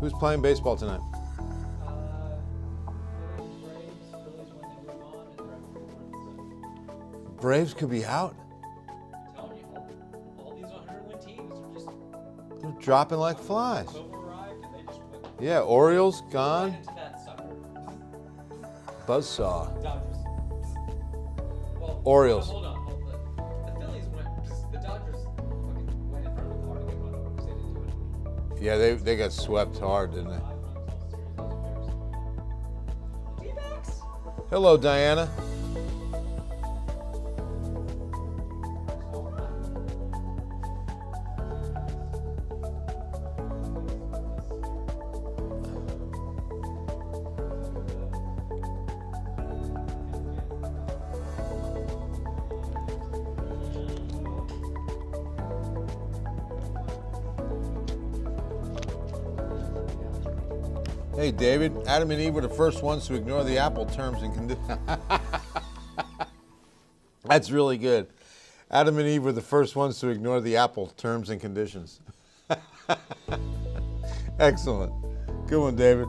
Who's playing baseball tonight? Braves could be out. I'm telling you, all these 100-win teams are just They're dropping like flies. overarrived and they just went Yeah, Orioles right gone. into that sucker. Buzzsaw. Dodgers. Well, Orioles. Hold on. The Phillies went. The Dodgers fucking went in front of the car to get run over because they didn't do anything. Yeah, they got swept hard, didn't they? 5 runs all series. D-backs. Hello, Diana. Hey, David, Adam and Eve were the first ones to ignore the Apple terms and conditions. That's really good. Adam and Eve were the first ones to ignore the Apple terms and conditions. Excellent. Good one, David.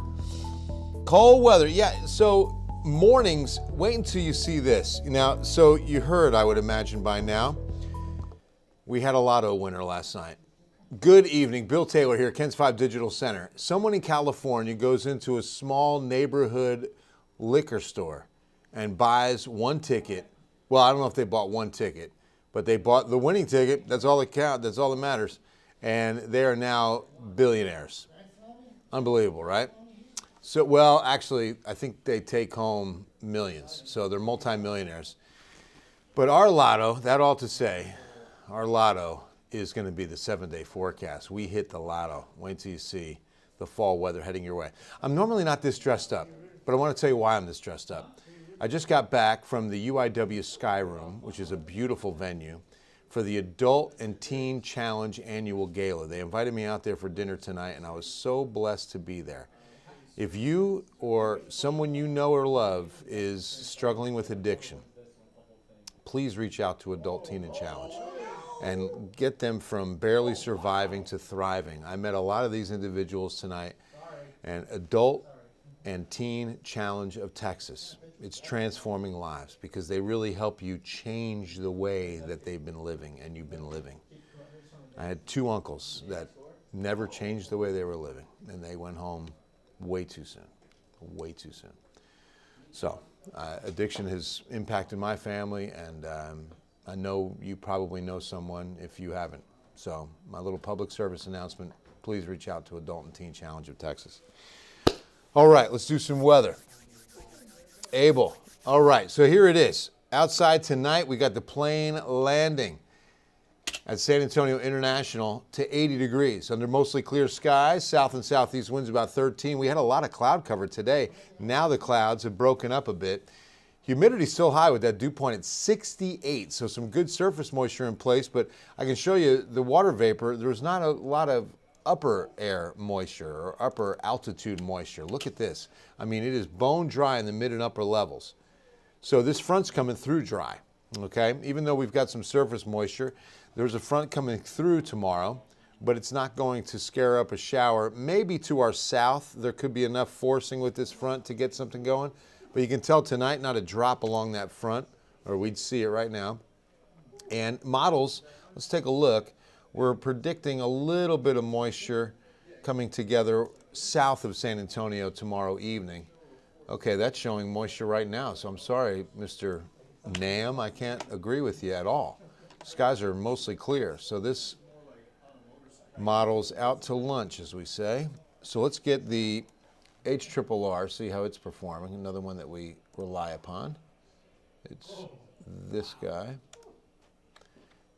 Cold weather. Yeah, so mornings, wait until you see this. Now, so you heard, I would imagine by now, we had a lotto winner last night. Good evening. Bill Taylor here, Ken's 5 Digital Center. Someone in California goes into a small neighborhood liquor store and buys one ticket. Well, I don't know if they bought one ticket, but they bought the winning ticket. That's all that counts. That's all that matters. And they are now billionaires. Unbelievable, right? So, well, actually, I think they take home millions. So they're multimillionaires. But our lotto, that all to say, our lotto is going to be the 7-day forecast. We hit the lotto. Wait till you see the fall weather heading your way. I'm normally not this dressed up, but I want to tell you why I'm this dressed up. I just got back from the UIW Sky Room, which is a beautiful venue, for the Adult and Teen Challenge Annual Gala. They invited me out there for dinner tonight, and I was so blessed to be there. If you or someone you know or love is struggling with addiction, please reach out to Adult, Teen, and Challenge and get them from barely surviving to thriving. I met a lot of these individuals tonight, and Adult and Teen Challenge of Texas. It's transforming lives because they really help you change the way that they've been living and you've been living. I had 2 uncles that never changed the way they were living, and they went home way too soon, way too soon. So addiction has impacted my family, and I know you probably know someone if you haven't. So my little public service announcement, please reach out to Adult and Teen Challenge of Texas. All right, let's do some weather. Abel. All right, so here it is. Outside tonight, we got the plane landing at San Antonio International to 80 degrees under mostly clear skies. South and southeast winds about 13. We had a lot of cloud cover today. Now the clouds have broken up a bit. Humidity still high with that dew point at 68, so some good surface moisture in place, but I can show you the water vapor. There's not a lot of upper air moisture or upper altitude moisture. Look at this. I mean, it is bone dry in the mid and upper levels. So this front's coming through dry, okay? Even though we've got some surface moisture, there's a front coming through tomorrow, but it's not going to scare up a shower. Maybe to our south, there could be enough forcing with this front to get something going. But you can tell tonight not a drop along that front, or we'd see it right now. And models, let's take a look. We're predicting a little bit of moisture coming together south of San Antonio tomorrow evening. Okay, that's showing moisture right now, so I'm sorry, Mr. Nam, I can't agree with you at all. Skies are mostly clear, so this model's out to lunch, as we say. So let's get the HRRR, see how it's performing, another one that we rely upon. It's this guy.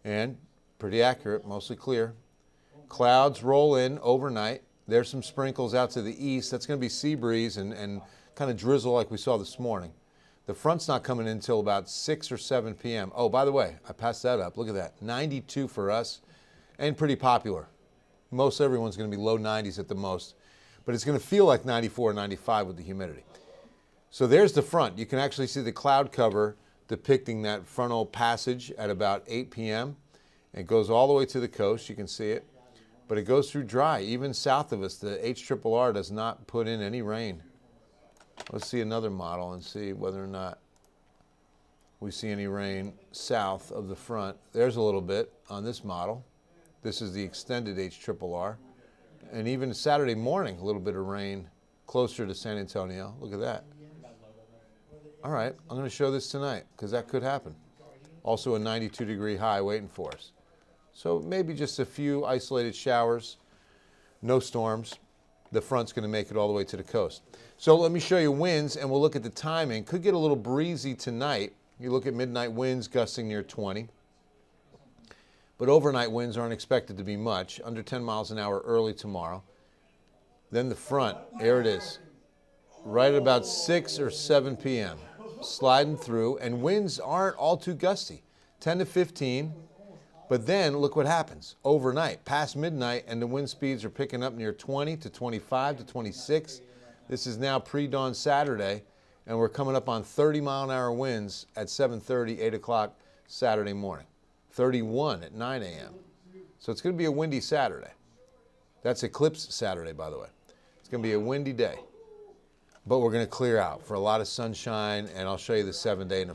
And pretty accurate, mostly clear. Clouds roll in overnight. There's some sprinkles out to the east. That's going to be sea breeze and kind of drizzle like we saw this morning. The front's not coming in until about 6 or 7 p.m. Oh, by the way, I passed that up. Look at that. 92 for us and pretty popular. Most everyone's going to be low 90s at the most. But it's going to feel like 94 or 95 with the humidity. So there's the front. You can actually see the cloud cover depicting that frontal passage at about 8 p.m. It goes all the way to the coast. You can see it. But but it goes through dry. Even south of us, the HRRR does not put in any rain. Let's see another model and see whether or not we see any rain south of the front. There's a little bit on this model. This is the extended HRRR. And even Saturday morning, a little bit of rain closer to San Antonio. Look at that. All right, I'm going to show this tonight because that could happen. Also a 92-degree high waiting for us. So maybe just a few isolated showers, no storms. The front's going to make it all the way to the coast. So let me show you winds, and we'll look at the timing. Could get a little breezy tonight. You look at midnight winds gusting near 20. But overnight winds aren't expected to be much, under 10 miles an hour early tomorrow. Then the front, there it is, right at about 6 or 7 p.m., sliding through, and winds aren't all too gusty, 10 to 15. But then look what happens overnight, past midnight, and the wind speeds are picking up near 20 to 25 to 26. This is now pre-dawn Saturday, and we're coming up on 30-mile-an-hour winds at 7:30, 8 o'clock Saturday morning. 31 at 9 a.m. So it's going to be a windy Saturday. That's eclipse Saturday, by the way. It's going to be a windy day. But we're going to clear out for a lot of sunshine, and I'll show you the 7-day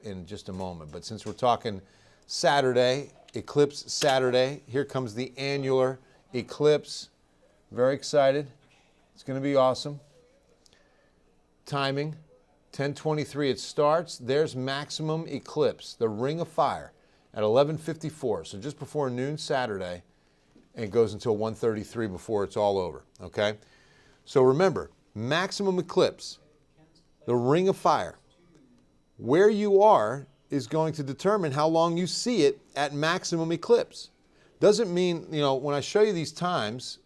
in just a moment. But since we're talking Saturday, eclipse Saturday, here comes the annular eclipse. Very excited. It's going to be awesome. Timing, 10:23 it starts. There's maximum eclipse, the ring of fire, at 11:54. So just before noon Saturday, and it goes until 1:33 before it's all over, okay? So remember, maximum eclipse, the ring of fire. Where you are is going to determine how long you see it at maximum eclipse. Doesn't mean, when I show you these times,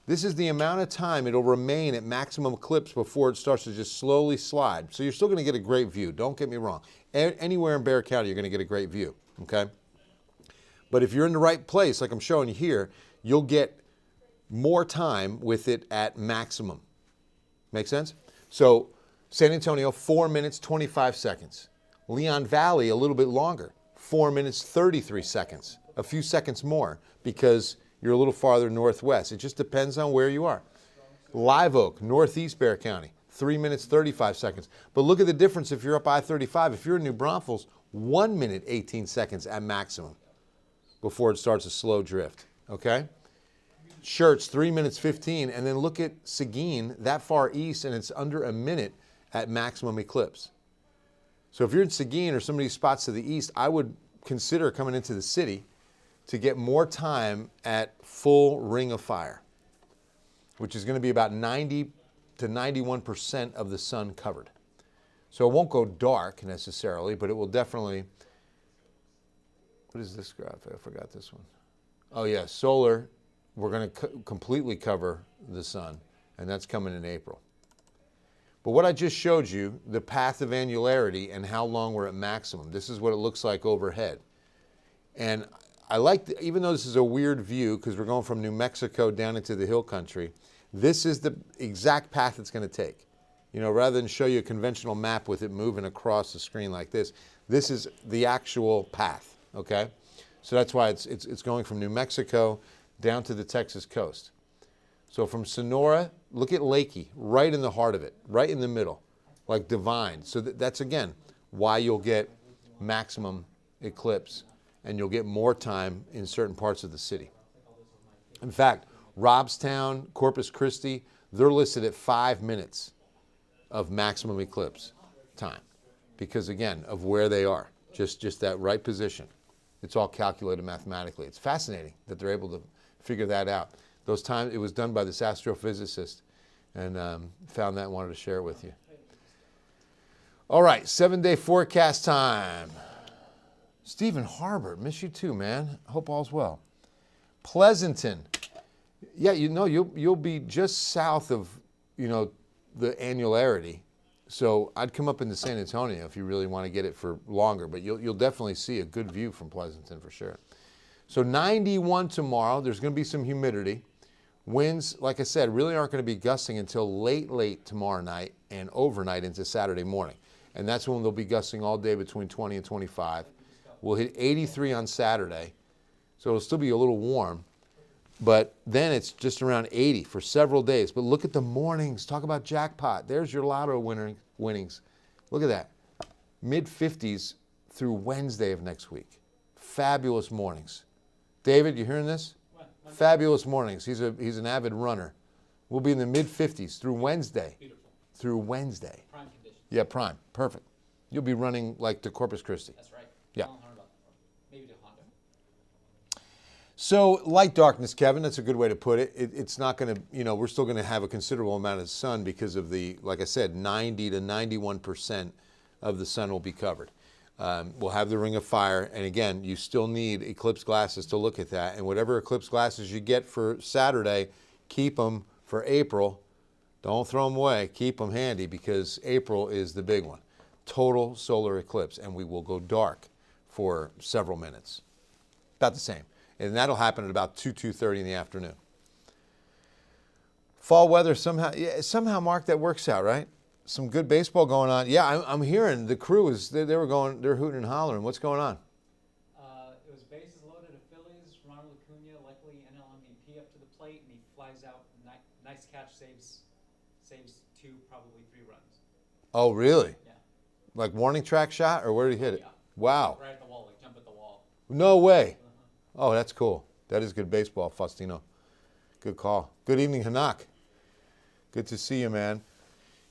this is the amount of time it'll remain at maximum eclipse before it starts to just slowly slide. So you're still going to get a great view. Don't get me wrong. Anywhere in Bexar County, you're going to get a great view, okay? But if you're in the right place, like I'm showing you here, you'll get more time with it at maximum. Make sense? So San Antonio, 4 minutes, 25 seconds. Leon Valley, a little bit longer, 4 minutes, 33 seconds. A few seconds more because you're a little farther northwest. It just depends on where you are. Live Oak, northeast Bexar County, 3 minutes, 35 seconds. But look at the difference if you're up I-35. If you're in New Braunfels, 1 minute, 18 seconds at maximum before it starts a slow drift, okay? Schertz, 3 minutes, 15. And then look at Seguin, that far east, and it's under a minute at maximum eclipse. So if you're in Seguin or some of these spots to the east, I would consider coming into the city to get more time at full ring of fire, which is going to be about 90 to 91% of the sun covered. So it won't go dark necessarily, but it will definitely, what is this graphic? I forgot this one. Oh yeah, solar, we're going to completely cover the sun, and that's coming in April. But what I just showed you, the path of annularity and how long we're at maximum, this is what it looks like overhead. And I like, even though this is a weird view because we're going from New Mexico down into the hill country, this is the exact path it's going to take. Rather than show you a conventional map with it moving across the screen like this, this is the actual path, okay? So that's why it's going from New Mexico down to the Texas coast. So from Sonora, look at Lakey, right in the heart of it, right in the middle, like Divine. So that's, again, why you'll get maximum eclipse, and you'll get more time in certain parts of the city. In fact, Robstown, Corpus Christi, they're listed at 5 minutes of maximum eclipse time because, again, of where they are, just that right position. It's all calculated mathematically. It's fascinating that they're able to figure that out. Those times, it was done by this astrophysicist, and found that and wanted to share it with you. All right, 7-day forecast time. Stephen Harbert, miss you too, man. Hope all's well. Pleasanton, yeah, you'll be just south of, the annularity. So I'd come up into San Antonio if you really want to get it for longer, but you'll definitely see a good view from Pleasanton for sure. So 91 tomorrow. There's going to be some humidity. Winds, like I said, really aren't going to be gusting until late tomorrow night and overnight into Saturday morning. And that's when they'll be gusting all day between 20 and 25. We'll hit 83 on Saturday, so it'll still be a little warm. But then it's just around 80 for several days. But look at the mornings. Talk about jackpot. There's your lotto winnings. Look at that. Mid-50s through Wednesday of next week. Fabulous mornings. David, you hearing this? What? Fabulous mornings. He's an avid runner. We'll be in the mid-50s through Wednesday. Beautiful. Through Wednesday. Prime condition. Yeah, prime. Perfect. You'll be running like to Corpus Christi. That's right. Yeah. I'll learn about that. Maybe to Honda. So light darkness, Kevin, that's a good way to put it. It's not going to, we're still going to have a considerable amount of sun because of the, like I said, 90 to 91% of the sun will be covered. We'll have the ring of fire. And again, you still need eclipse glasses to look at that. And whatever eclipse glasses you get for Saturday, keep them for April. Don't throw them away. Keep them handy because April is the big one. Total solar eclipse. And we will go dark for several minutes. About the same. And that'll happen at about 2:30 in the afternoon. Fall weather somehow, Mark, that works out, right? Some good baseball going on. Yeah, I'm hearing the crew they're hooting and hollering. What's going on? It was bases loaded of Phillies. Ronald Acuna, likely NL MVP, up to the plate, and he flies out. Nice catch, saves 2, probably 3 runs. Oh, really? Yeah. Like warning track shot, or where did he hit it? Yeah. Wow. Right at the wall, like jump at the wall. No way. Oh, that's cool. That is good baseball, Faustino. Good call. Good evening, Hanak. Good to see you, man.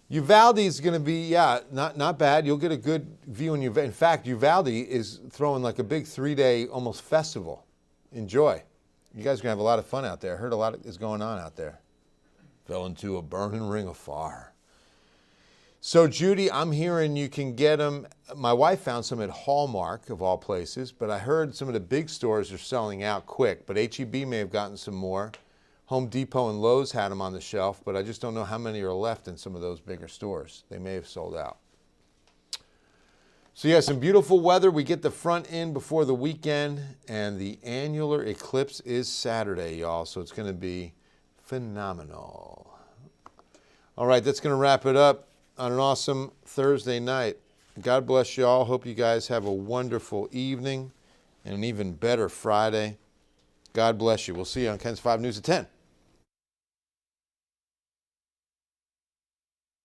Uvalde is going to be, not bad. You'll get a good view in Uvalde. In fact, Uvalde is throwing like a big 3-day almost festival. Enjoy. You guys are going to have a lot of fun out there. I heard a lot is going on out there. Fell into a burning ring of fire. So, Judy, I'm hearing you can get them. My wife found some at Hallmark, of all places, but I heard some of the big stores are selling out quick. But H-E-B may have gotten some more. Home Depot and Lowe's had them on the shelf, but I just don't know how many are left in some of those bigger stores. They may have sold out. So, yeah, some beautiful weather. We get the front in before the weekend, and the annular eclipse is Saturday, y'all, so it's going to be phenomenal. All right, that's going to wrap it up on an awesome Thursday night. God bless you all. Hope you guys have a wonderful evening and an even better Friday. God bless you. We'll see you on Ken's 5 News at 10.